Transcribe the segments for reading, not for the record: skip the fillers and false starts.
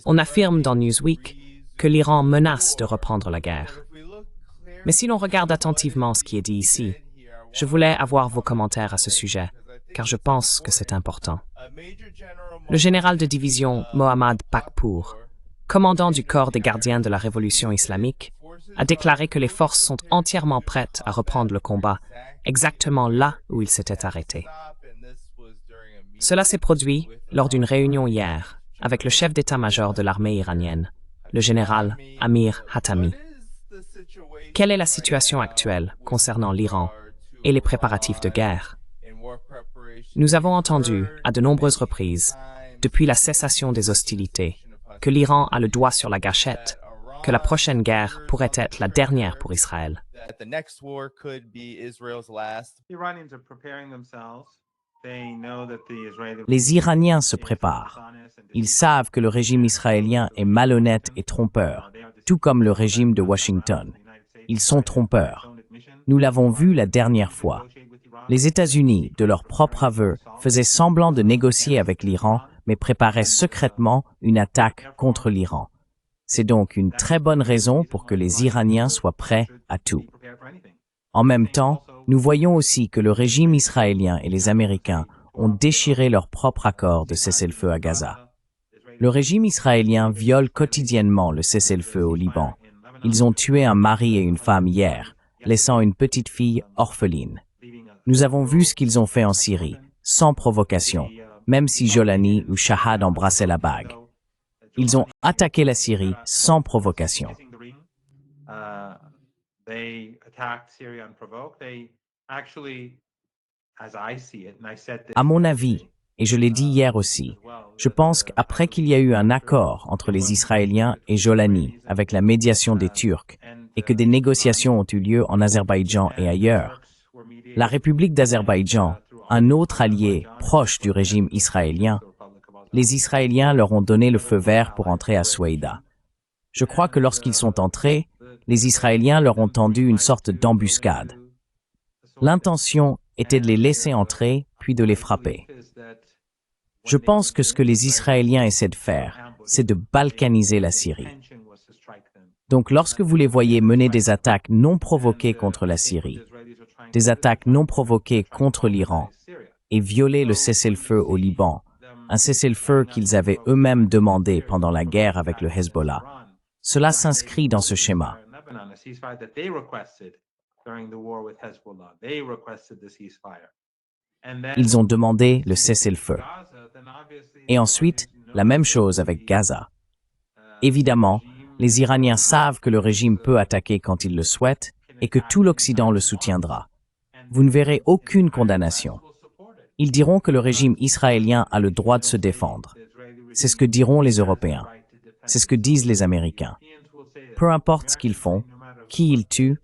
On affirme dans Newsweek que l'Iran menace de reprendre la guerre. Mais si l'on regarde attentivement ce qui est dit ici, je voulais avoir vos commentaires à ce sujet, car je pense que c'est important. Le général de division Mohammad Pakpour, commandant du corps des gardiens de la révolution islamique, a déclaré que les forces sont entièrement prêtes à reprendre le combat, exactement là où il s'était arrêté. Cela s'est produit lors d'une réunion hier avec le chef d'état-major de l'armée iranienne, le général Amir Hatami. Quelle est la situation actuelle concernant l'Iran et les préparatifs de guerre? Nous avons entendu à de nombreuses reprises, depuis la cessation des hostilités, que l'Iran a le doigt sur la gâchette, que la prochaine guerre pourrait être la dernière pour Israël. Les Iraniens se préparent. Ils savent que le régime israélien est malhonnête et trompeur, tout comme le régime de Washington. Ils sont trompeurs. Nous l'avons vu la dernière fois. Les États-Unis, de leur propre aveu, faisaient semblant de négocier avec l'Iran, mais préparaient secrètement une attaque contre l'Iran. C'est donc une très bonne raison pour que les Iraniens soient prêts à tout. En même temps, nous voyons aussi que le régime israélien et les Américains ont déchiré leur propre accord de cessez-le-feu à Gaza. Le régime israélien viole quotidiennement le cessez-le-feu au Liban. Ils ont tué un mari et une femme hier, laissant une petite fille orpheline. Nous avons vu ce qu'ils ont fait en Syrie, sans provocation, même si Jolani ou Shahad embrassaient la bague. Ils ont attaqué la Syrie sans provocation. À mon avis, et je l'ai dit hier aussi, je pense qu'après qu'il y a eu un accord entre les Israéliens et Jolani avec la médiation des Turcs et que des négociations ont eu lieu en Azerbaïdjan et ailleurs, la République d'Azerbaïdjan, un autre allié proche du régime israélien, les Israéliens leur ont donné le feu vert pour entrer à Soueïda. Je crois que lorsqu'ils sont entrés, les Israéliens leur ont tendu une sorte d'embuscade. L'intention était de les laisser entrer, puis de les frapper. Je pense que ce que les Israéliens essaient de faire, c'est de balkaniser la Syrie. Donc lorsque vous les voyez mener des attaques non provoquées contre la Syrie, des attaques non provoquées contre l'Iran, et violer le cessez-le-feu au Liban, un cessez-le-feu qu'ils avaient eux-mêmes demandé pendant la guerre avec le Hezbollah, cela s'inscrit dans ce schéma. Ils ont demandé le cessez-le-feu. Et ensuite, la même chose avec Gaza. Évidemment, les Iraniens savent que le régime peut attaquer quand il le souhaite et que tout l'Occident le soutiendra. Vous ne verrez aucune condamnation. Ils diront que le régime israélien a le droit de se défendre. C'est ce que diront les Européens. C'est ce que disent les Américains. Peu importe ce qu'ils font, qui ils tuent,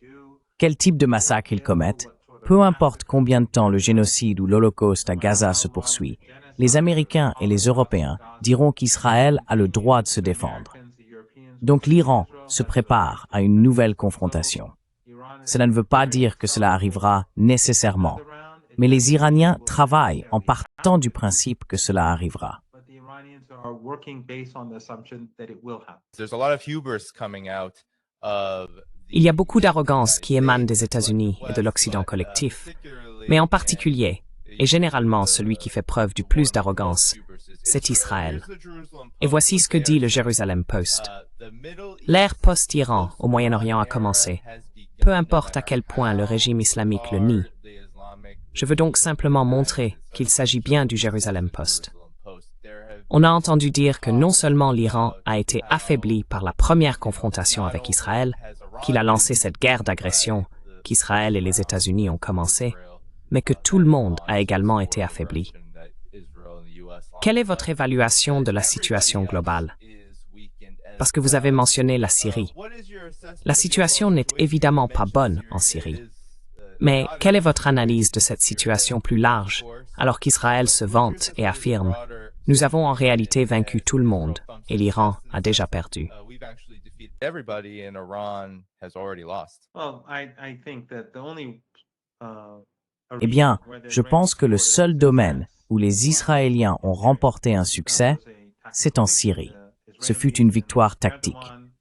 quel type de massacre ils commettent, peu importe combien de temps le génocide ou l'Holocauste à Gaza se poursuit, les Américains et les Européens diront qu'Israël a le droit de se défendre. Donc l'Iran se prépare à une nouvelle confrontation. Cela ne veut pas dire que cela arrivera nécessairement, mais les Iraniens travaillent en partant du principe que cela arrivera. Il y a beaucoup d'arrogance qui émane des États-Unis et de l'Occident collectif, mais en particulier, et généralement celui qui fait preuve du plus d'arrogance, c'est Israël. Et voici ce que dit le Jerusalem Post. L'ère post-Iran au Moyen-Orient a commencé, peu importe à quel point le régime islamique le nie. Je veux donc simplement montrer qu'il s'agit bien du Jerusalem Post. On a entendu dire que non seulement l'Iran a été affaibli par la première confrontation avec Israël, qu'il a lancé cette guerre d'agression qu'Israël et les États-Unis ont commencé, mais que tout le monde a également été affaibli. Quelle est votre évaluation de la situation globale? Parce que vous avez mentionné la Syrie. La situation n'est évidemment pas bonne en Syrie. Mais quelle est votre analyse de cette situation plus large, alors qu'Israël se vante et affirme « Nous avons en réalité vaincu tout le monde et l'Iran a déjà perdu ». Eh bien, je pense que le seul domaine où les Israéliens ont remporté un succès, c'est en Syrie. Ce fut une victoire tactique.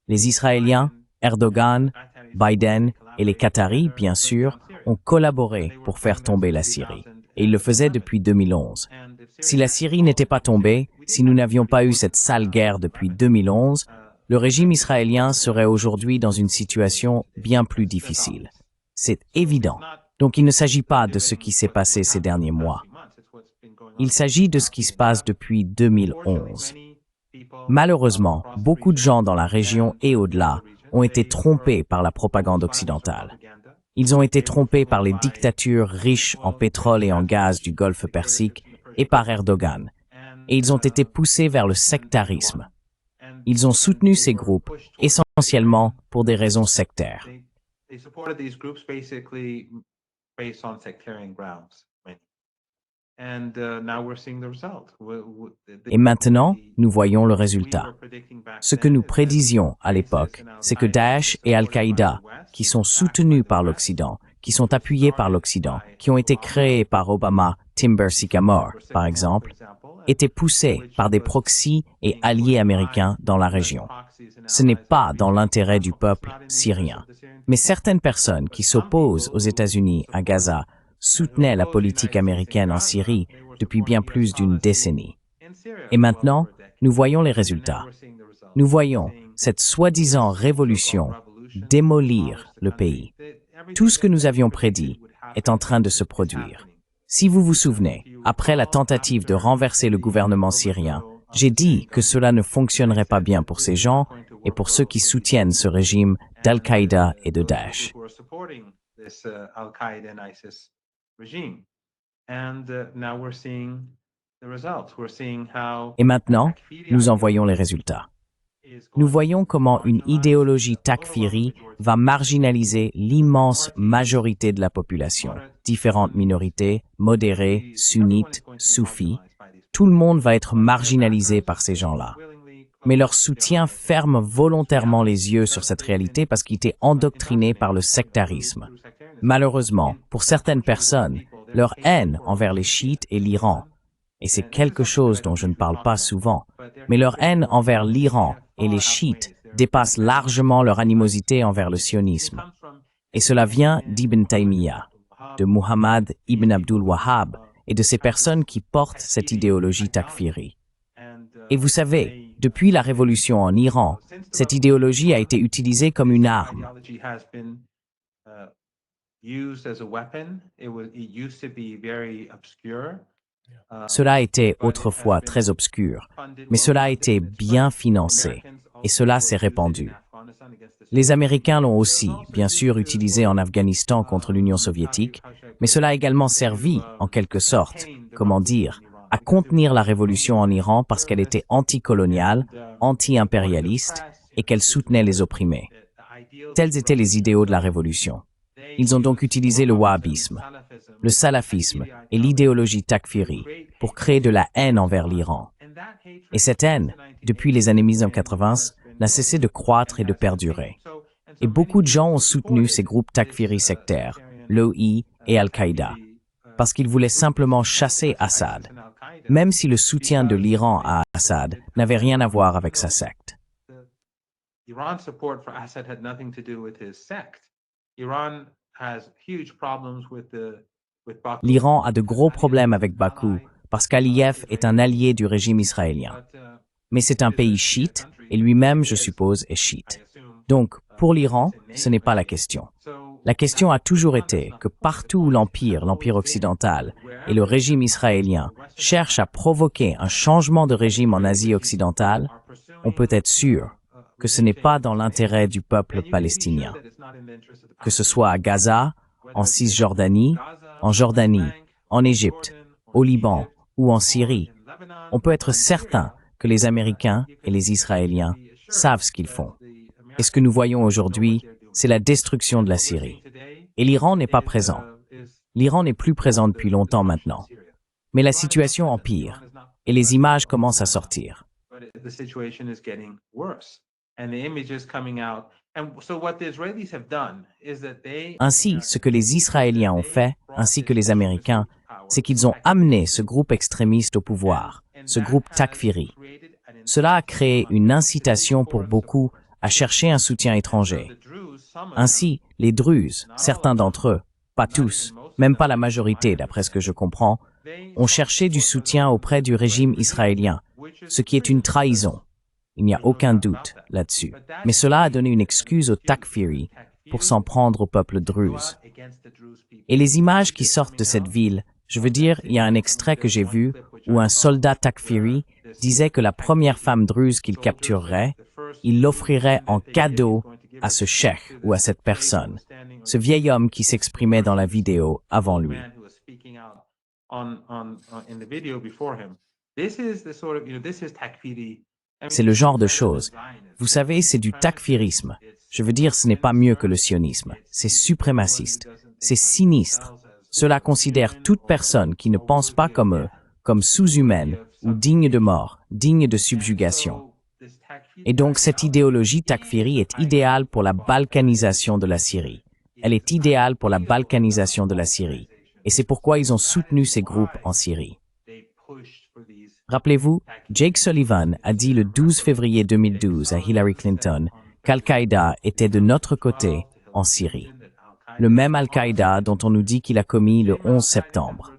Les Israéliens, Erdogan, Biden et les Qataris, bien sûr, ont collaboré pour faire tomber la Syrie. Et ils le faisaient depuis 2011. Si la Syrie n'était pas tombée, si nous n'avions pas eu cette sale guerre depuis 2011, le régime israélien serait aujourd'hui dans une situation bien plus difficile. C'est évident. Donc il ne s'agit pas de ce qui s'est passé ces derniers mois. Il s'agit de ce qui se passe depuis 2011. Malheureusement, beaucoup de gens dans la région et au-delà ont été trompés par la propagande occidentale. Ils ont été trompés par les dictatures riches en pétrole et en gaz du Golfe Persique et par Erdogan. Et ils ont été poussés vers le sectarisme. Ils ont soutenu ces groupes essentiellement pour des raisons sectaires. Et maintenant, nous voyons le résultat. Ce que nous prédisions à l'époque, c'est que Daesh et Al-Qaïda, qui sont soutenus par l'Occident, qui sont appuyés par l'Occident, qui ont été créés par Obama, Timber Sycamore, par exemple, étaient poussés par des proxys et alliés américains dans la région. Ce n'est pas dans l'intérêt du peuple syrien. Mais certaines personnes qui s'opposent aux États-Unis à Gaza soutenaient la politique américaine en Syrie depuis bien plus d'une décennie. Et maintenant, nous voyons les résultats. Nous voyons cette soi-disant révolution démolir le pays. Tout ce que nous avions prédit est en train de se produire. Si vous vous souvenez, après la tentative de renverser le gouvernement syrien, j'ai dit que cela ne fonctionnerait pas bien pour ces gens et pour ceux qui soutiennent ce régime d'Al-Qaïda et de Daesh. Et maintenant, nous en voyons les résultats. Nous voyons comment une idéologie takfiri va marginaliser l'immense majorité de la population. Différentes minorités, modérées, sunnites, soufis, tout le monde va être marginalisé par ces gens-là. Mais leur soutien ferme volontairement les yeux sur cette réalité parce qu'ils étaient endoctrinés par le sectarisme. Malheureusement, pour certaines personnes, leur haine envers les chiites et l'Iran, et c'est quelque chose dont je ne parle pas souvent, mais leur haine envers l'Iran et les chiites dépasse largement leur animosité envers le sionisme. Et cela vient d'Ibn Taymiyyah, de Muhammad ibn Abdul Wahhab et de ces personnes qui portent cette idéologie takfiri. Et vous savez, depuis la révolution en Iran, cette idéologie a été utilisée comme une arme. Cela était autrefois très obscur, mais cela a été bien financé, et cela s'est répandu. Les Américains l'ont aussi, bien sûr, utilisé en Afghanistan contre l'Union soviétique, mais cela a également servi, en quelque sorte, comment dire, à contenir la révolution en Iran parce qu'elle était anticoloniale, anti-impérialiste et qu'elle soutenait les opprimés. Tels étaient les idéaux de la révolution. Ils ont donc utilisé le wahhabisme, le salafisme et l'idéologie takfiri pour créer de la haine envers l'Iran. Et cette haine, depuis les années 1980, n'a cessé de croître et de perdurer. Et beaucoup de gens ont soutenu ces groupes takfiri sectaires, l'OI et Al-Qaïda, parce qu'ils voulaient simplement chasser Assad, même si le soutien de l'Iran à Assad n'avait rien à voir avec sa secte. L'Iran a de gros problèmes avec Bakou parce qu'Aliyev est un allié du régime israélien. Mais c'est un pays chiite et lui-même, je suppose, est chiite. Donc, pour l'Iran, ce n'est pas la question. La question a toujours été que partout où l'Empire occidental et le régime israélien cherchent à provoquer un changement de régime en Asie occidentale, on peut être sûr que ce n'est pas dans l'intérêt du peuple palestinien. Que ce soit à Gaza, en Cisjordanie, en Jordanie, en Égypte, au Liban ou en Syrie, on peut être certain que les Américains et les Israéliens savent ce qu'ils font. Et ce que nous voyons aujourd'hui, c'est la destruction de la Syrie. Et l'Iran n'est pas présent. L'Iran n'est plus présent depuis longtemps maintenant. Mais la situation empire et les images commencent à sortir. Ainsi, ce que les Israéliens ont fait, ainsi que les Américains, c'est qu'ils ont amené ce groupe extrémiste au pouvoir, ce groupe Takfiri. Cela a créé une incitation pour beaucoup à chercher un soutien étranger. Ainsi, les Druzes, certains d'entre eux, pas tous, même pas la majorité d'après ce que je comprends, ont cherché du soutien auprès du régime israélien, ce qui est une trahison. Il n'y a aucun doute là-dessus. Mais cela a donné une excuse aux Takfiri pour s'en prendre au peuple druze. Et les images qui sortent de cette ville, je veux dire, il y a un extrait que j'ai vu où un soldat Takfiri disait que la première femme druze qu'il capturerait, il l'offrirait en cadeau à ce cheikh ou à cette personne, ce vieil homme qui s'exprimait dans la vidéo avant lui. C'est le genre de choses. Vous savez, c'est du takfirisme. Je veux dire, ce n'est pas mieux que le sionisme. C'est suprémaciste. C'est sinistre. Cela considère toute personne qui ne pense pas comme eux, comme sous-humaine ou digne de mort, digne de subjugation. Et donc, cette idéologie takfiri est idéale pour la balkanisation de la Syrie. Elle est idéale pour la balkanisation de la Syrie. Et c'est pourquoi ils ont soutenu ces groupes en Syrie. Rappelez-vous, Jake Sullivan a dit le 12 février 2012 à Hillary Clinton qu'Al-Qaïda était de notre côté en Syrie. Le même Al-Qaïda dont on nous dit qu'il a commis le 11 septembre.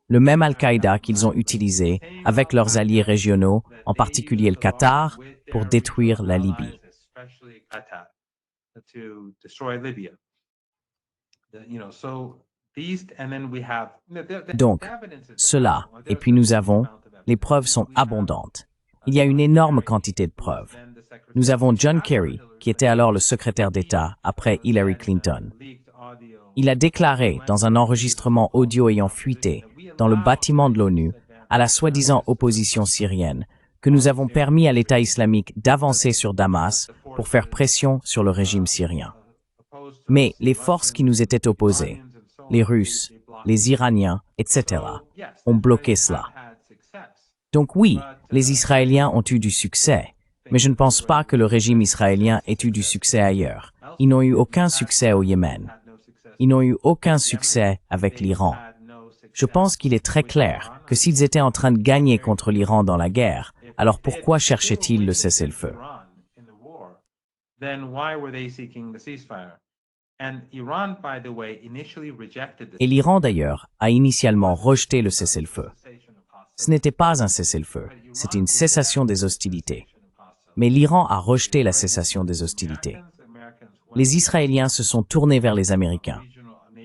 Le même Al-Qaïda qu'ils ont utilisé avec leurs alliés régionaux, en particulier le Qatar, pour détruire la Libye. Donc, cela, et puis nous avons, les preuves sont abondantes. Il y a une énorme quantité de preuves. Nous avons John Kerry, qui était alors le secrétaire d'État après Hillary Clinton. Il a déclaré dans un enregistrement audio ayant fuité dans le bâtiment de l'ONU à la soi-disant opposition syrienne que nous avons permis à l'État islamique d'avancer sur Damas pour faire pression sur le régime syrien. Mais les forces qui nous étaient opposées, les Russes, les Iraniens, etc., ont bloqué cela. Donc oui, les Israéliens ont eu du succès, mais je ne pense pas que le régime israélien ait eu du succès ailleurs. Ils n'ont eu aucun succès au Yémen. Ils n'ont eu aucun succès avec l'Iran. Je pense qu'il est très clair que s'ils étaient en train de gagner contre l'Iran dans la guerre, alors pourquoi cherchaient-ils le cessez-le-feu? Et l'Iran d'ailleurs a initialement rejeté le cessez-le-feu. Ce n'était pas un cessez-le-feu, c'était une cessation des hostilités. Mais l'Iran a rejeté la cessation des hostilités. Les Israéliens se sont tournés vers les Américains.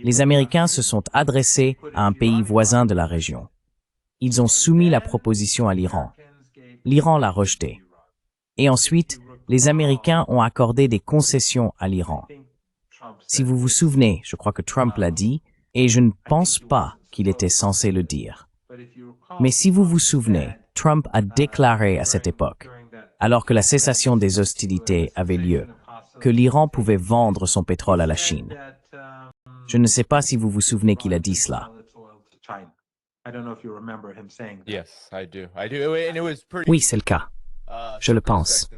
Les Américains se sont adressés à un pays voisin de la région. Ils ont soumis la proposition à l'Iran. L'Iran l'a rejetée. Et ensuite, les Américains ont accordé des concessions à l'Iran. Si vous vous souvenez, je crois que Trump l'a dit, et je ne pense pas qu'il était censé le dire. Mais si vous vous souvenez, Trump a déclaré à cette époque, alors que la cessation des hostilités avait lieu, que l'Iran pouvait vendre son pétrole à la Chine. Je ne sais pas si vous vous souvenez qu'il a dit cela. Oui, c'est le cas. Je le pense.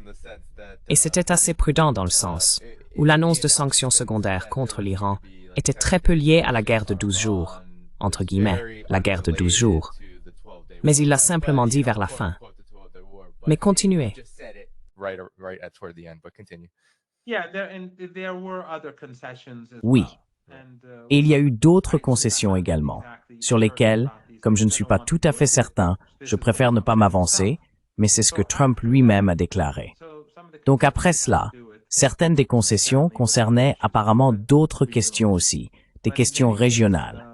Et c'était assez prudent dans le sens où l'annonce de sanctions secondaires contre l'Iran était très peu liée à la guerre de 12 jours, entre guillemets, la guerre de 12 jours. Mais il l'a simplement dit vers la fin. Mais continuez. Oui. Et il y a eu d'autres concessions également, sur lesquelles, comme je ne suis pas tout à fait certain, je préfère ne pas m'avancer, mais c'est ce que Trump lui-même a déclaré. Donc après cela, certaines des concessions concernaient apparemment d'autres questions aussi, des questions régionales.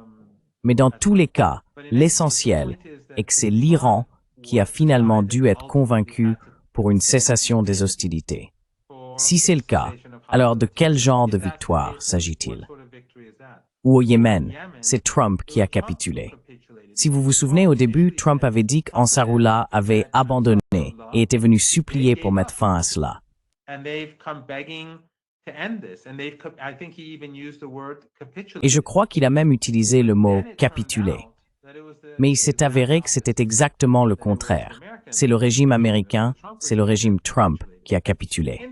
Mais dans tous les cas, l'essentiel est que c'est l'Iran qui a finalement dû être convaincu pour une cessation des hostilités. Si c'est le cas, alors de quel genre de victoire s'agit-il? Ou au Yémen, c'est Trump qui a capitulé. Si vous vous souvenez, au début, Trump avait dit qu'Ansarullah avait abandonné et était venu supplier pour mettre fin à cela. Et je crois qu'il a même utilisé le mot « capituler ». Mais il s'est avéré que c'était exactement le contraire. C'est le régime américain, c'est le régime Trump qui a capitulé.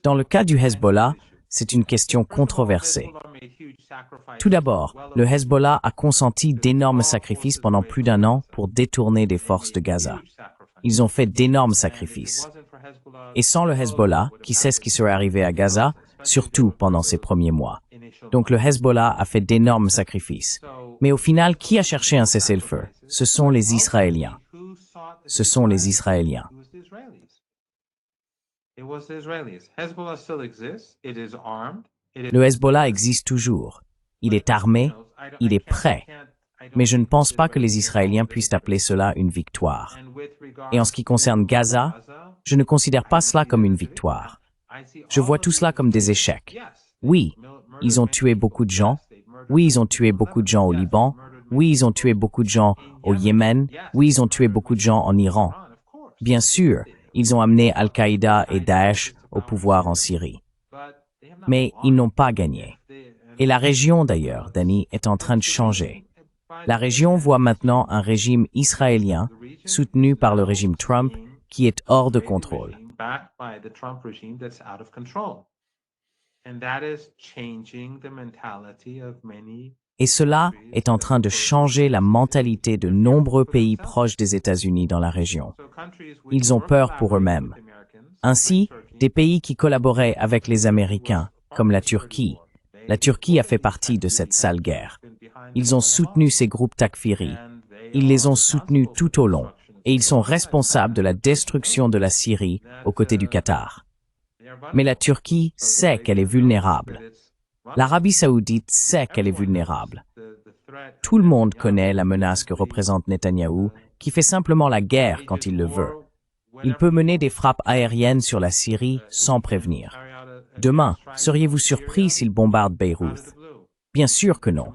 Dans le cas du Hezbollah, c'est une question controversée. Tout d'abord, le Hezbollah a consenti d'énormes sacrifices pendant plus d'un an pour détourner des forces de Gaza. Ils ont fait d'énormes sacrifices. Et sans le Hezbollah, qui sait ce qui serait arrivé à Gaza, surtout pendant ces premiers mois. Donc le Hezbollah a fait d'énormes sacrifices. Mais au final, qui a cherché un cessez-le-feu? Ce sont les Israéliens. Ce sont les Israéliens. Le Hezbollah existe toujours. Il est armé, il est prêt. Mais je ne pense pas que les Israéliens puissent appeler cela une victoire. Et en ce qui concerne Gaza, je ne considère pas cela comme une victoire. Je vois tout cela comme des échecs. Oui, ils ont tué beaucoup de gens. Oui, ils ont tué beaucoup de gens au Liban. Oui, ils ont tué beaucoup de gens au Yémen. Oui, ils ont tué beaucoup de gens en Iran. Bien sûr, ils ont amené Al-Qaïda et Daesh au pouvoir en Syrie. Mais ils n'ont pas gagné. Et la région, d'ailleurs, Danny, est en train de changer. La région voit maintenant un régime israélien soutenu par le régime Trump qui est hors de contrôle. Et cela est en train de changer la mentalité de nombreux pays proches des États-Unis dans la région. Ils ont peur pour eux-mêmes. Ainsi, des pays qui collaboraient avec les Américains, comme la Turquie a fait partie de cette sale guerre. Ils ont soutenu ces groupes takfiri. Ils les ont soutenus tout au long. Et ils sont responsables de la destruction de la Syrie aux côtés du Qatar. Mais la Turquie sait qu'elle est vulnérable. L'Arabie saoudite sait qu'elle est vulnérable. Tout le monde connaît la menace que représente Netanyahou, qui fait simplement la guerre quand il le veut. Il peut mener des frappes aériennes sur la Syrie sans prévenir. Demain, seriez-vous surpris s'il bombarde Beyrouth? Bien sûr que non.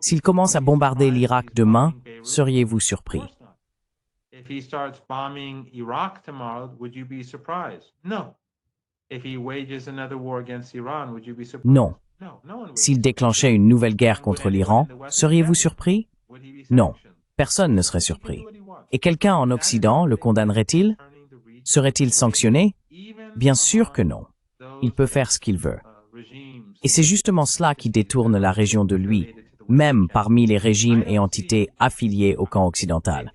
S'il commence à bombarder l'Irak demain, seriez-vous surpris? If he starts bombing Iraq tomorrow, would you be surprised? No. If he wages another war against Iran, would you be surprised? Non. No, no one would. S'il déclenchait une nouvelle guerre contre l'Iran, seriez-vous surpris? Non. Personne ne serait surpris. Et quelqu'un en Occident le condamnerait-il? Serait-il sanctionné? Bien sûr que non. Il peut faire ce qu'il veut. Et c'est justement cela qui détourne la région de lui, même parmi les régimes et entités affiliées au camp occidental.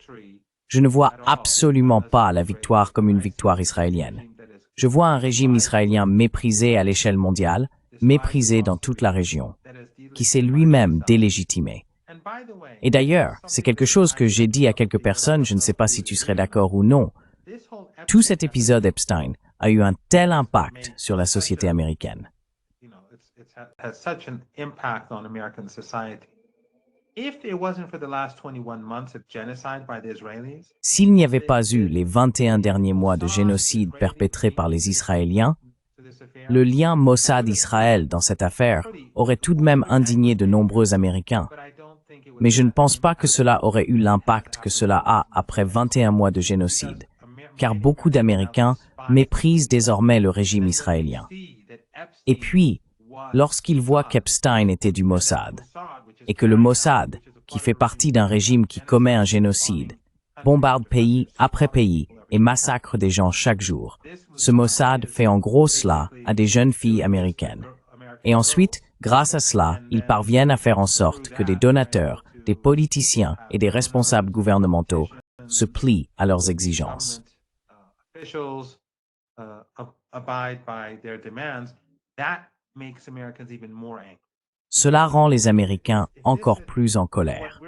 Je ne vois absolument pas la victoire comme une victoire israélienne. Je vois un régime israélien méprisé à l'échelle mondiale, méprisé dans toute la région, qui s'est lui-même délégitimé. Et d'ailleurs, c'est quelque chose que j'ai dit à quelques personnes, je ne sais pas si tu serais d'accord ou non. Tout cet épisode Epstein a eu un tel impact sur la société américaine. S'il n'y avait pas eu les 21 derniers mois de génocide perpétrés par les Israéliens, le lien Mossad-Israël dans cette affaire aurait tout de même indigné de nombreux Américains. Mais je ne pense pas que cela aurait eu l'impact que cela a après 21 mois de génocide, car beaucoup d'Américains méprisent désormais le régime israélien. Et puis, lorsqu'ils voient qu'Epstein était du Mossad, et que le Mossad, qui fait partie d'un régime qui commet un génocide, bombarde pays après pays et massacre des gens chaque jour, ce Mossad fait en gros cela à des jeunes filles américaines. Et ensuite, grâce à cela, ils parviennent à faire en sorte que des donateurs, des politiciens et des responsables gouvernementaux se plient à leurs exigences. Cela rend les Américains encore plus en colère.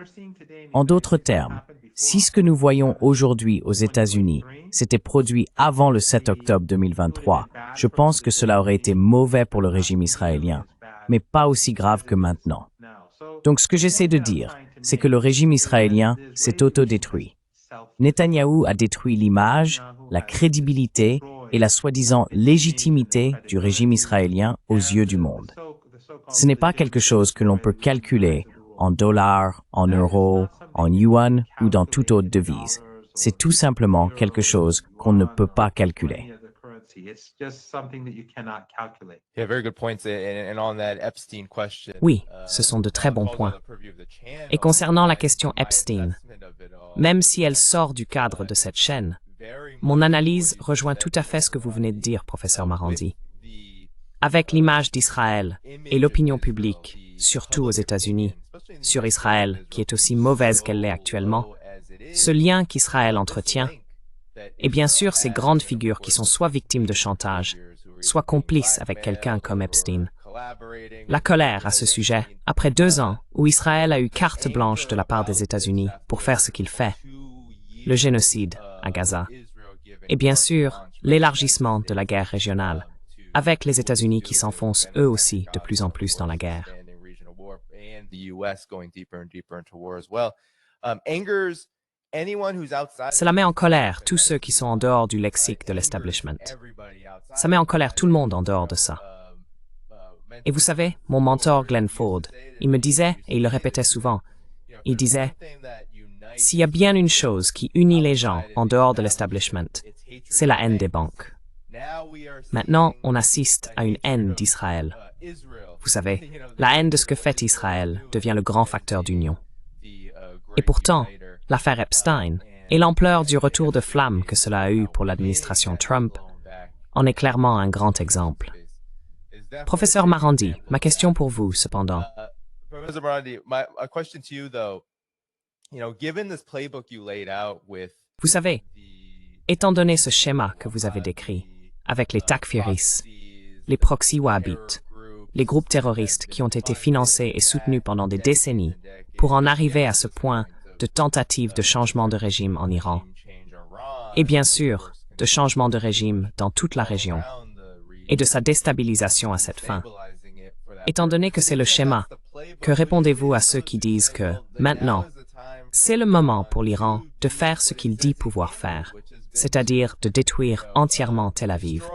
En d'autres termes, si ce que nous voyons aujourd'hui aux États-Unis s'était produit avant le 7 octobre 2023, je pense que cela aurait été mauvais pour le régime israélien, mais pas aussi grave que maintenant. Donc ce que j'essaie de dire, c'est que le régime israélien s'est autodétruit. Netanyahou a détruit l'image, la crédibilité et la soi-disant légitimité du régime israélien aux yeux du monde. Ce n'est pas quelque chose que l'on peut calculer en dollars, en euros, en yuan ou dans toute autre devise. C'est tout simplement quelque chose qu'on ne peut pas calculer. Oui, ce sont de très bons points. Et concernant la question Epstein, même si elle sort du cadre de cette chaîne, Mon analyse rejoint tout à fait ce que vous venez de dire, professeur Marandi. Avec l'image d'Israël et l'opinion publique, surtout aux États-Unis, sur Israël, qui est aussi mauvaise qu'elle l'est actuellement, ce lien qu'Israël entretient, et bien sûr ces grandes figures qui sont soit victimes de chantage, soit complices avec quelqu'un comme Epstein. La colère à ce sujet, après 2 ans où Israël a eu carte blanche de la part des États-Unis pour faire ce qu'il fait, le génocide à Gaza, et bien sûr l'élargissement de la guerre régionale, avec les États-Unis qui s'enfoncent eux aussi de plus en plus dans la guerre. Cela met en colère tous ceux qui sont en dehors du lexique de l'establishment. Ça met en colère tout le monde en dehors de ça. Et vous savez, mon mentor Glenn Ford, il me disait, et il le répétait souvent, il disait, s'il y a bien une chose qui unit les gens en dehors de l'establishment, c'est la haine des banques. Maintenant, on assiste à une haine d'Israël. Vous savez, la haine de ce que fait Israël devient le grand facteur d'union. Et pourtant, l'affaire Epstein et l'ampleur du retour de flamme que cela a eu pour l'administration Trump en est clairement un grand exemple. Professeur Marandi, ma question pour vous, cependant. Professor Marandi, a question to you, though. Given this playbook you laid out with Vous savez, étant donné ce schéma que vous avez décrit, avec les takfiris, les proxys wahhabites, les groupes terroristes qui ont été financés et soutenus pendant des décennies pour en arriver à ce point de tentative de changement de régime en Iran, et bien sûr, de changement de régime dans toute la région, et de sa déstabilisation à cette fin. Étant donné que c'est le schéma, que répondez-vous à ceux qui disent que, maintenant, c'est le moment pour l'Iran de faire ce qu'il dit pouvoir faire, c'est-à-dire de détruire entièrement Tel Aviv,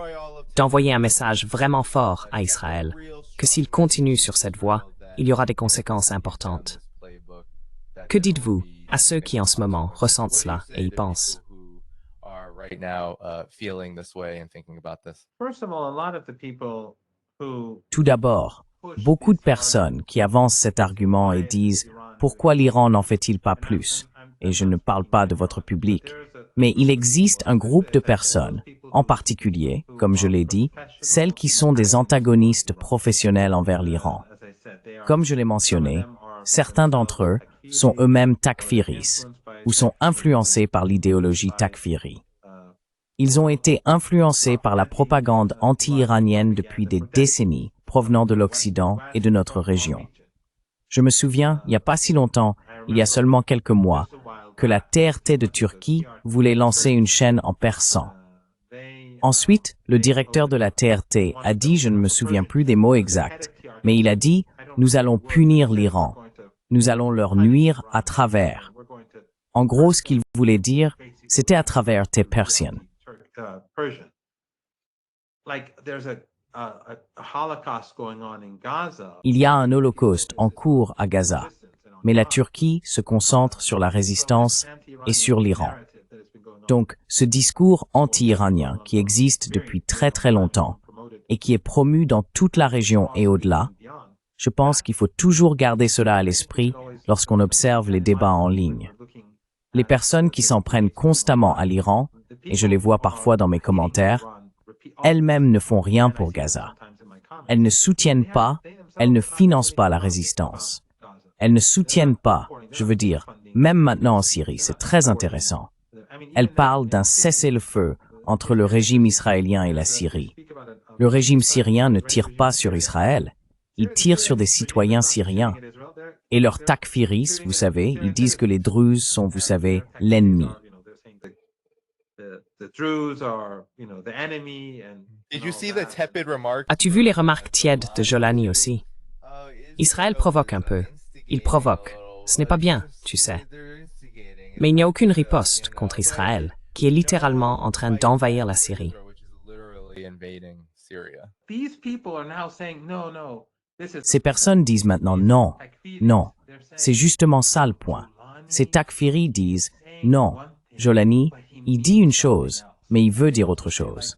d'envoyer un message vraiment fort à Israël, que s'il continue sur cette voie, il y aura des conséquences importantes. Que dites-vous à ceux qui en ce moment ressentent cela et y pensent? Tout d'abord, beaucoup de personnes qui avancent cet argument et disent « Pourquoi l'Iran n'en fait-il pas plus ?» Et je ne parle pas de votre public, mais il existe un groupe de personnes, en particulier, comme je l'ai dit, celles qui sont des antagonistes professionnels envers l'Iran. Comme je l'ai mentionné, certains d'entre eux sont eux-mêmes takfiris, ou sont influencés par l'idéologie takfiri. Ils ont été influencés par la propagande anti-iranienne depuis des décennies, provenant de l'Occident et de notre région. Je me souviens, il n'y a pas si longtemps, il y a seulement quelques mois, que la TRT de Turquie voulait lancer une chaîne en persan. Ensuite, le directeur de la TRT a dit, je ne me souviens plus des mots exacts, mais il a dit, nous allons punir l'Iran. Nous allons leur nuire à travers. En gros, ce qu'il voulait dire, c'était à travers tes persiennes. Il y a un holocauste en cours à Gaza, mais la Turquie se concentre sur la résistance et sur l'Iran. Donc, ce discours anti-iranien qui existe depuis très très longtemps et qui est promu dans toute la région et au-delà, je pense qu'il faut toujours garder cela à l'esprit lorsqu'on observe les débats en ligne. Les personnes qui s'en prennent constamment à l'Iran, et je les vois parfois dans mes commentaires, elles-mêmes ne font rien pour Gaza. Elles ne soutiennent pas, elles ne financent pas la résistance. Elles ne soutiennent pas, je veux dire, même maintenant en Syrie, c'est très intéressant. Elles parlent d'un cessez-le-feu entre le régime israélien et la Syrie. Le régime syrien ne tire pas sur Israël, il tire sur des citoyens syriens. Et leurs takfiris, vous savez, ils disent que les Druzes sont, vous savez, l'ennemi. As-tu vu les remarques tièdes de Jolani aussi? Israël provoque un peu. Il provoque. Ce n'est pas bien, tu sais. Mais il n'y a aucune riposte contre Israël, qui est littéralement en train d'envahir la Syrie. Ces personnes disent maintenant non, non. C'est justement ça le point. Ces takfiris disent non. Jolani, il dit une chose, mais il veut dire autre chose.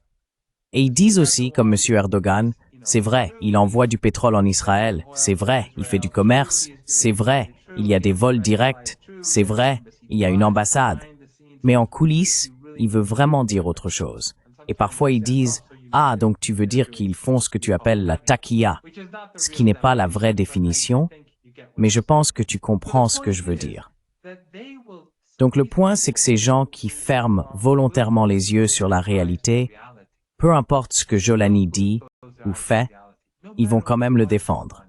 Et ils disent aussi, comme M. Erdogan, c'est vrai, il envoie du pétrole en Israël, c'est vrai, il fait du commerce, c'est vrai, il y a des vols directs, c'est vrai, il y a une ambassade. Mais en coulisses, il veut vraiment dire autre chose. Et parfois ils disent « Ah, donc tu veux dire qu'ils font ce que tu appelles la taqiyya », ce qui n'est pas la vraie définition, mais je pense que tu comprends ce que je veux dire. Donc le point, c'est que ces gens qui ferment volontairement les yeux sur la réalité, peu importe ce que Jolani dit ou fait, ils vont quand même le défendre.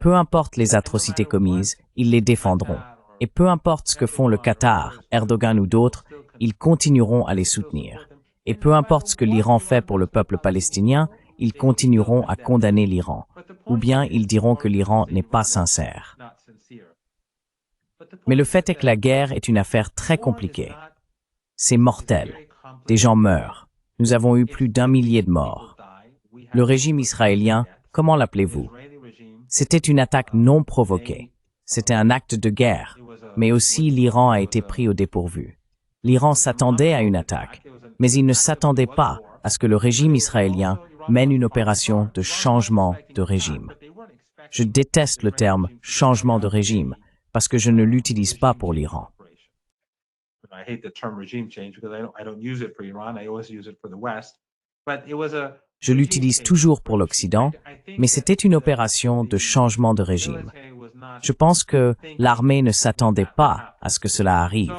Peu importe les atrocités commises, ils les défendront. Et peu importe ce que font le Qatar, Erdogan ou d'autres, ils continueront à les soutenir. Et peu importe ce que l'Iran fait pour le peuple palestinien, ils continueront à condamner l'Iran. Ou bien ils diront que l'Iran n'est pas sincère. Mais le fait est que la guerre est une affaire très compliquée. C'est mortel. Des gens meurent. Nous avons eu plus d'1 millier de morts. Le régime israélien, comment l'appelez-vous? C'était une attaque non provoquée. C'était un acte de guerre. Mais aussi l'Iran a été pris au dépourvu. L'Iran s'attendait à une attaque, mais il ne s'attendait pas à ce que le régime israélien mène une opération de changement de régime. Je déteste le terme « changement de régime » parce que je ne l'utilise pas pour l'Iran. Je l'utilise toujours pour l'Occident, mais c'était une opération de changement de régime. Je pense que l'armée ne s'attendait pas à ce que cela arrive.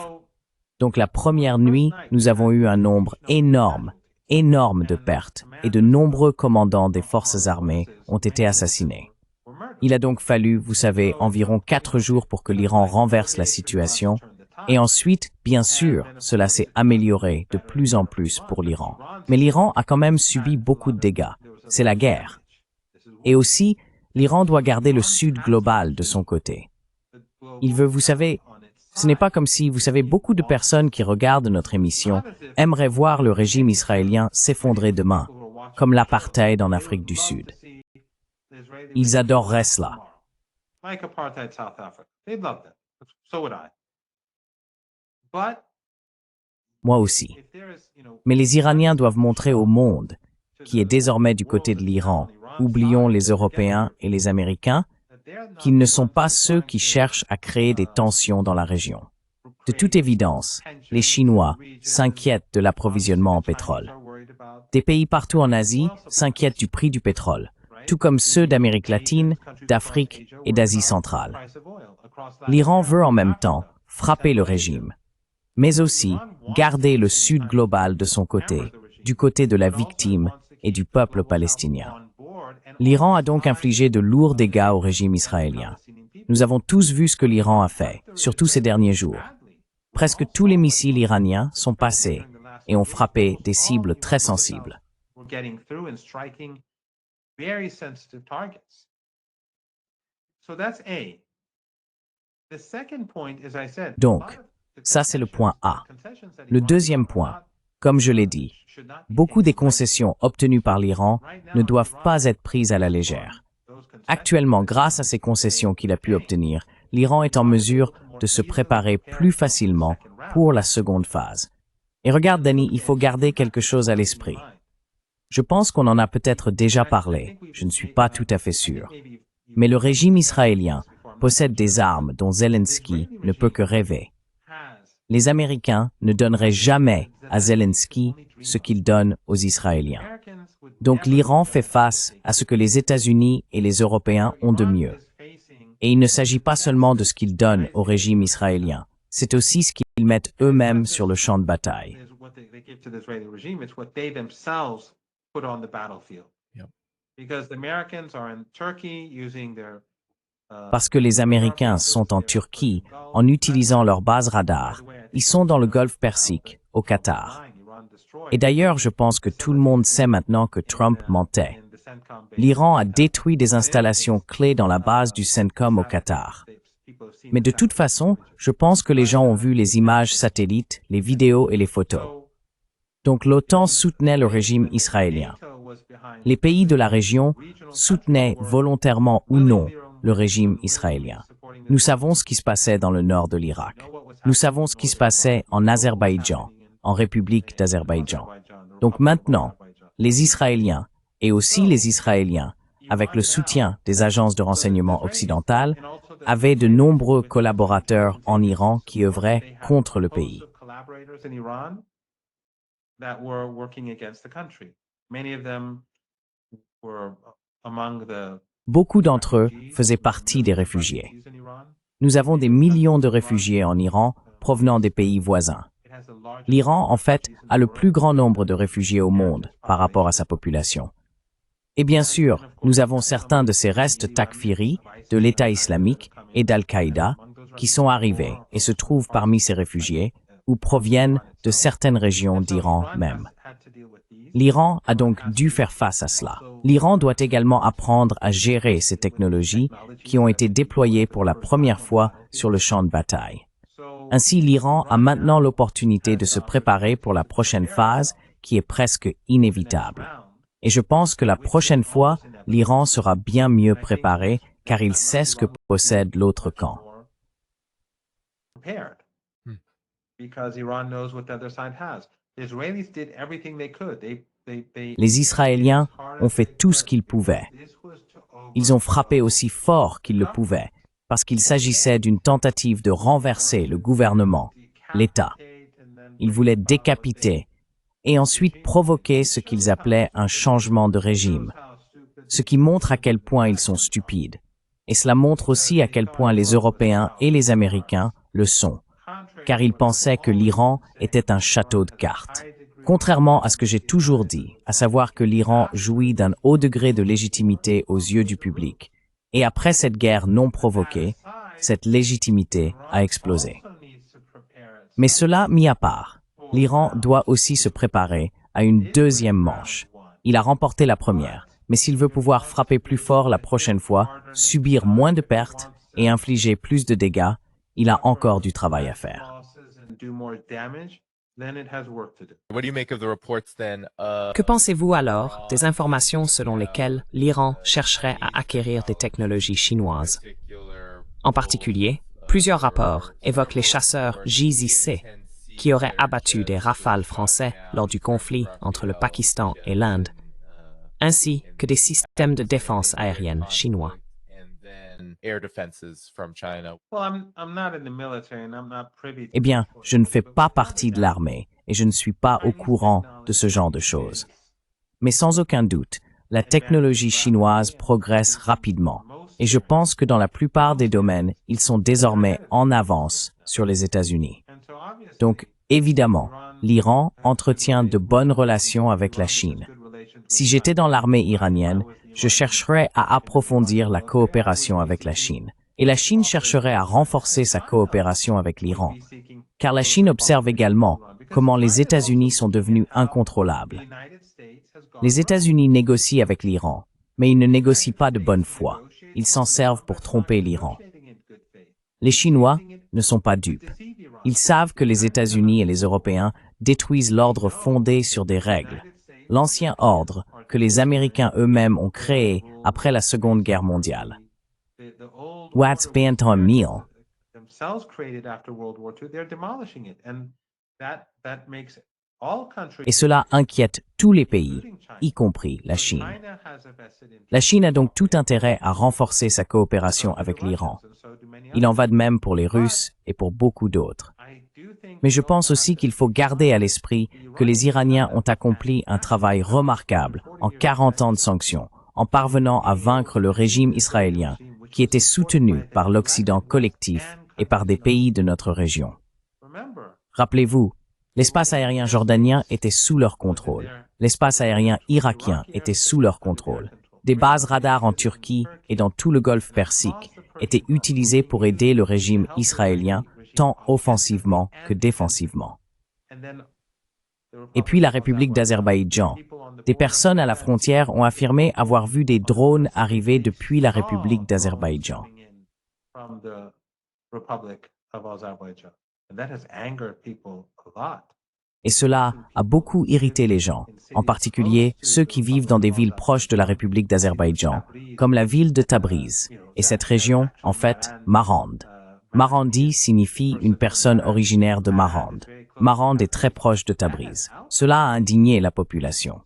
Donc la première nuit, nous avons eu un nombre énorme de pertes et de nombreux commandants des forces armées ont été assassinés. Il a donc fallu, vous savez, environ 4 jours pour que l'Iran renverse la situation. Et ensuite, bien sûr, cela s'est amélioré de plus en plus pour l'Iran. Mais l'Iran a quand même subi beaucoup de dégâts. C'est la guerre. Et aussi, l'Iran doit garder le Sud global de son côté. Il veut, vous savez, ce n'est pas comme si, vous savez, beaucoup de personnes qui regardent notre émission aimeraient voir le régime israélien s'effondrer demain, comme l'apartheid en Afrique du Sud. Ils adoreraient cela. Moi aussi. Mais les Iraniens doivent montrer au monde, qui est désormais du côté de l'Iran, oublions les Européens et les Américains, qu'ils ne sont pas ceux qui cherchent à créer des tensions dans la région. De toute évidence, les Chinois s'inquiètent de l'approvisionnement en pétrole. Des pays partout en Asie s'inquiètent du prix du pétrole, tout comme ceux d'Amérique latine, d'Afrique et d'Asie centrale. L'Iran veut en même temps frapper le régime, mais aussi garder le Sud global de son côté, du côté de la victime et du peuple palestinien. L'Iran a donc infligé de lourds dégâts au régime israélien. Nous avons tous vu ce que l'Iran a fait, surtout ces derniers jours. Presque tous les missiles iraniens sont passés et ont frappé des cibles très sensibles. Donc, ça c'est le point A. Le deuxième point, comme je l'ai dit, beaucoup des concessions obtenues par l'Iran ne doivent pas être prises à la légère. Actuellement, grâce à ces concessions qu'il a pu obtenir, l'Iran est en mesure de se préparer plus facilement pour la seconde phase. Et regarde, Danny, il faut garder quelque chose à l'esprit. Je pense qu'on en a peut-être déjà parlé, je ne suis pas tout à fait sûr. Mais le régime israélien possède des armes dont Zelensky ne peut que rêver. Les Américains ne donneraient jamais à Zelensky ce qu'ils donnent aux Israéliens. Donc l'Iran fait face à ce que les États-Unis et les Européens ont de mieux. Et il ne s'agit pas seulement de ce qu'ils donnent au régime israélien, c'est aussi ce qu'ils mettent eux-mêmes sur le champ de bataille. Parce que les Américains sont en Turquie en utilisant leur base radar, ils sont dans le Golfe Persique, au Qatar. Et d'ailleurs, je pense que tout le monde sait maintenant que Trump mentait. L'Iran a détruit des installations clés dans la base du CENTCOM au Qatar. Mais de toute façon, je pense que les gens ont vu les images satellites, les vidéos et les photos. Donc l'OTAN soutenait le régime israélien. Les pays de la région soutenaient volontairement ou non le régime israélien. Nous savons ce qui se passait dans le nord de l'Irak. Nous savons ce qui se passait en Azerbaïdjan, en République d'Azerbaïdjan. Donc maintenant, les Israéliens, et aussi les Israéliens, avec le soutien des agences de renseignement occidentales, avait de nombreux collaborateurs en Iran qui œuvraient contre le pays. Beaucoup d'entre eux faisaient partie des réfugiés. Nous avons des millions de réfugiés en Iran provenant des pays voisins. L'Iran, en fait, a le plus grand nombre de réfugiés au monde par rapport à sa population. Et bien sûr, nous avons certains de ces restes takfiri, de l'État islamique et d'Al-Qaïda qui sont arrivés et se trouvent parmi ces réfugiés ou proviennent de certaines régions d'Iran même. L'Iran a donc dû faire face à cela. L'Iran doit également apprendre à gérer ces technologies qui ont été déployées pour la première fois sur le champ de bataille. Ainsi, l'Iran a maintenant l'opportunité de se préparer pour la prochaine phase qui est presque inévitable. Et je pense que la prochaine fois, l'Iran sera bien mieux préparé car il sait ce que possède l'autre camp. Les Israéliens ont fait tout ce qu'ils pouvaient. Ils ont frappé aussi fort qu'ils le pouvaient, parce qu'il s'agissait d'une tentative de renverser le gouvernement, l'État. Ils voulaient décapiter et ensuite provoquer ce qu'ils appelaient un changement de régime, ce qui montre à quel point ils sont stupides. Et cela montre aussi à quel point les Européens et les Américains le sont, car ils pensaient que l'Iran était un château de cartes. Contrairement à ce que j'ai toujours dit, à savoir que l'Iran jouit d'un haut degré de légitimité aux yeux du public. Et après cette guerre non provoquée, cette légitimité a explosé. Mais cela mis à part, l'Iran doit aussi se préparer à une deuxième manche. Il a remporté la première, mais s'il veut pouvoir frapper plus fort la prochaine fois, subir moins de pertes et infliger plus de dégâts, il a encore du travail à faire. Que pensez-vous alors des informations selon lesquelles l'Iran chercherait à acquérir des technologies chinoises? En particulier, plusieurs rapports évoquent les chasseurs JZC qui auraient abattu des rafales français lors du conflit entre le Pakistan et l'Inde, ainsi que des systèmes de défense aérienne chinois. Eh bien, je ne fais pas partie de l'armée et je ne suis pas au courant de ce genre de choses. Mais sans aucun doute, la technologie chinoise progresse rapidement et je pense que dans la plupart des domaines, ils sont désormais en avance sur les États-Unis. Donc, évidemment, l'Iran entretient de bonnes relations avec la Chine. Si j'étais dans l'armée iranienne, je chercherais à approfondir la coopération avec la Chine. Et la Chine chercherait à renforcer sa coopération avec l'Iran. Car la Chine observe également comment les États-Unis sont devenus incontrôlables. Les États-Unis négocient avec l'Iran, mais ils ne négocient pas de bonne foi. Ils s'en servent pour tromper l'Iran. Les Chinois ne sont pas dupes. Ils savent que les États-Unis et les Européens détruisent l'ordre fondé sur des règles, l'ancien ordre que les Américains eux-mêmes ont créé après la Seconde Guerre mondiale. What's Bantam Meal? Et cela inquiète tous les pays, y compris la Chine. La Chine a donc tout intérêt à renforcer sa coopération avec l'Iran. Il en va de même pour les Russes et pour beaucoup d'autres. Mais je pense aussi qu'il faut garder à l'esprit que les Iraniens ont accompli un travail remarquable en 40 ans de sanctions, en parvenant à vaincre le régime israélien, qui était soutenu par l'Occident collectif et par des pays de notre région. Rappelez-vous, l'espace aérien jordanien était sous leur contrôle. L'espace aérien irakien était sous leur contrôle. Des bases radars en Turquie et dans tout le golfe Persique étaient utilisées pour aider le régime israélien tant offensivement que défensivement. Et puis la République d'Azerbaïdjan. Des personnes à la frontière ont affirmé avoir vu des drones arriver depuis la République d'Azerbaïdjan. Et cela a beaucoup irrité les gens, en particulier ceux qui vivent dans des villes proches de la République d'Azerbaïdjan, comme la ville de Tabriz, et cette région, en fait, Marand. Marandi signifie une personne originaire de Marand. Marand est très proche de Tabriz. Cela a indigné la population.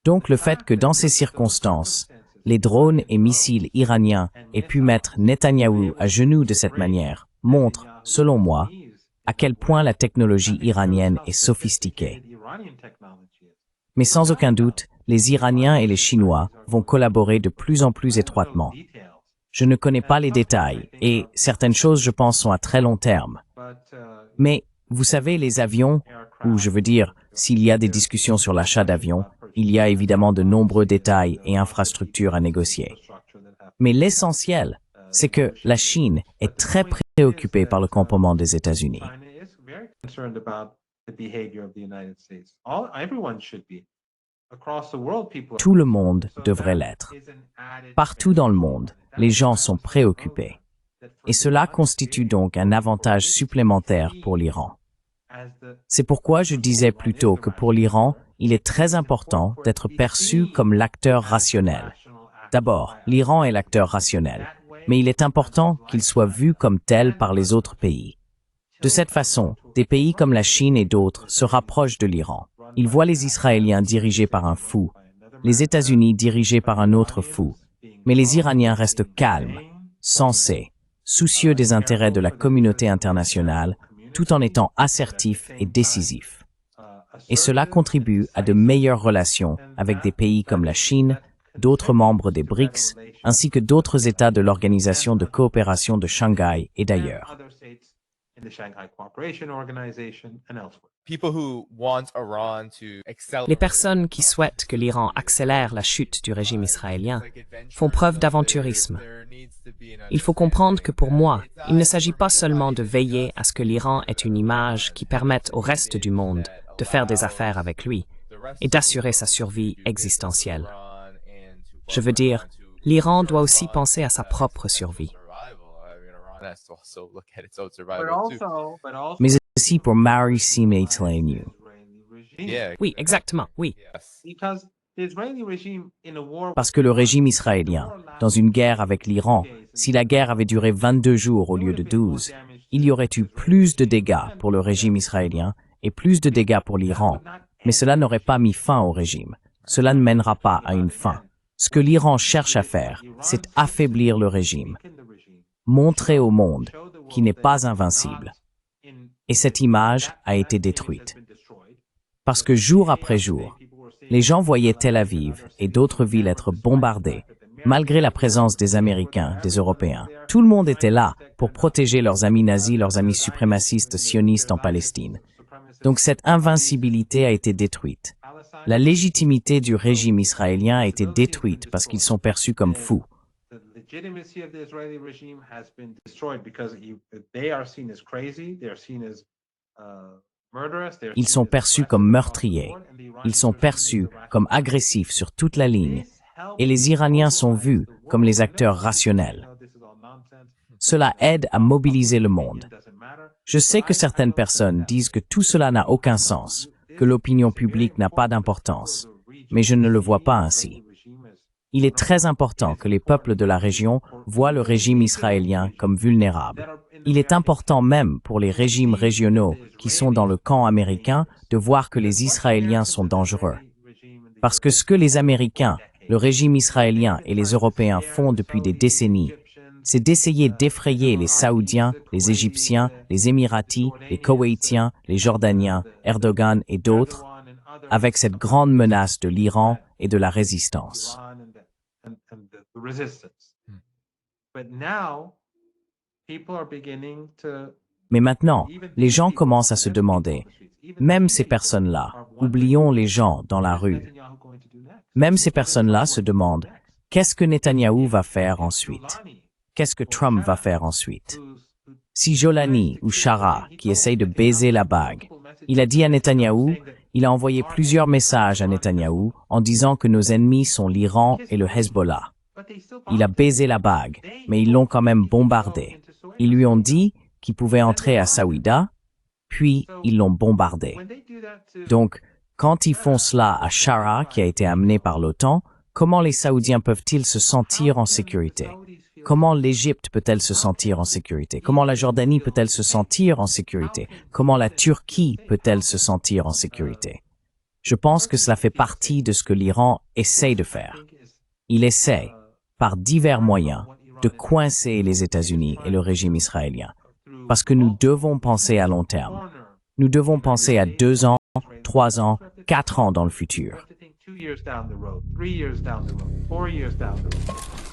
Donc le fait que dans ces circonstances, les drones et missiles iraniens aient pu mettre Netanyahou à genoux de cette manière montrent, selon moi, à quel point la technologie iranienne est sophistiquée. Mais sans aucun doute, les Iraniens et les Chinois vont collaborer de plus en plus étroitement. Je ne connais pas les détails et certaines choses, je pense, sont à très long terme. Mais, vous savez, les avions, ou je veux dire, s'il y a des discussions sur l'achat d'avions, il y a évidemment de nombreux détails et infrastructures à négocier. Mais l'essentiel, c'est que la Chine est très préoccupée par le comportement des États-Unis. Tout le monde devrait l'être. Partout dans le monde, les gens sont préoccupés. Et cela constitue donc un avantage supplémentaire pour l'Iran. C'est pourquoi je disais plus tôt que pour l'Iran, il est très important d'être perçu comme l'acteur rationnel. D'abord, l'Iran est l'acteur rationnel, mais il est important qu'il soit vu comme tel par les autres pays. De cette façon, des pays comme la Chine et d'autres se rapprochent de l'Iran. Ils voient les Israéliens dirigés par un fou, les États-Unis dirigés par un autre fou, mais les Iraniens restent calmes, sensés, soucieux des intérêts de la communauté internationale, tout en étant assertifs et décisifs. Et cela contribue à de meilleures relations avec des pays comme la Chine, d'autres membres des BRICS, ainsi que d'autres États de l'Organisation de coopération de Shanghai et d'ailleurs. Les personnes qui souhaitent que l'Iran accélère la chute du régime israélien font preuve d'aventurisme. Il faut comprendre que pour moi, il ne s'agit pas seulement de veiller à ce que l'Iran ait une image qui permette au reste du monde de faire des affaires avec lui et d'assurer sa survie existentielle. Je veux dire, l'Iran doit aussi penser à sa propre survie. Mais aussi pour Mary C. Netanyahu. Oui, exactement, oui. Parce que le régime israélien, dans une guerre avec l'Iran, si la guerre avait duré 22 jours au lieu de 12, il y aurait eu plus de dégâts pour le régime israélien et plus de dégâts pour l'Iran. Mais cela n'aurait pas mis fin au régime. Cela ne mènera pas à une fin. Ce que l'Iran cherche à faire, c'est affaiblir le régime, montrer au monde qu'il n'est pas invincible. Et cette image a été détruite. Parce que jour après jour, les gens voyaient Tel Aviv et d'autres villes être bombardées, malgré la présence des Américains, des Européens. Tout le monde était là pour protéger leurs amis nazis, leurs amis suprémacistes sionistes en Palestine. Donc cette invincibilité a été détruite. La légitimité du régime israélien a été détruite parce qu'ils sont perçus comme fous. Ils sont perçus comme meurtriers. Ils sont perçus comme agressifs sur toute la ligne. Et les Iraniens sont vus comme les acteurs rationnels. Cela aide à mobiliser le monde. Je sais que certaines personnes disent que tout cela n'a aucun sens, que l'opinion publique n'a pas d'importance, mais je ne le vois pas ainsi. Il est très important que les peuples de la région voient le régime israélien comme vulnérable. Il est important même pour les régimes régionaux qui sont dans le camp américain de voir que les Israéliens sont dangereux. Parce que ce que les Américains, le régime israélien et les Européens font depuis des décennies, c'est d'essayer d'effrayer les Saoudiens, les Égyptiens, les Émiratis, les Koweïtiens, les Jordaniens, Erdogan et d'autres, avec cette grande menace de l'Iran et de la résistance. Mais maintenant, les gens commencent à se demander, même ces personnes-là, oublions les gens dans la rue, même ces personnes-là se demandent, qu'est-ce que Netanyahou va faire ensuite? Qu'est-ce que Trump va faire ensuite? Si Jolani ou Shara, qui essaye de baiser la bague, il a dit à Netanyahou, il a envoyé plusieurs messages à Netanyahou en disant que nos ennemis sont l'Iran et le Hezbollah. Il a baisé la bague, mais ils l'ont quand même bombardé. Ils lui ont dit qu'il pouvait entrer à Saouida, puis ils l'ont bombardé. Donc, quand ils font cela à Shara, qui a été amené par l'OTAN, comment les Saoudiens peuvent-ils se sentir en sécurité? Comment l'Égypte peut-elle se sentir en sécurité? Comment la Jordanie peut-elle se sentir en sécurité? Comment la Turquie peut-elle se sentir en sécurité? Je pense que cela fait partie de ce que l'Iran essaye de faire. Il essaie, par divers moyens, de coincer les États-Unis et le régime israélien. Parce que nous devons penser à long terme. Nous devons penser à 2 ans, 3 ans, 4 ans dans le futur. 2 years down the road, 3 years down the road, 4 years down the road.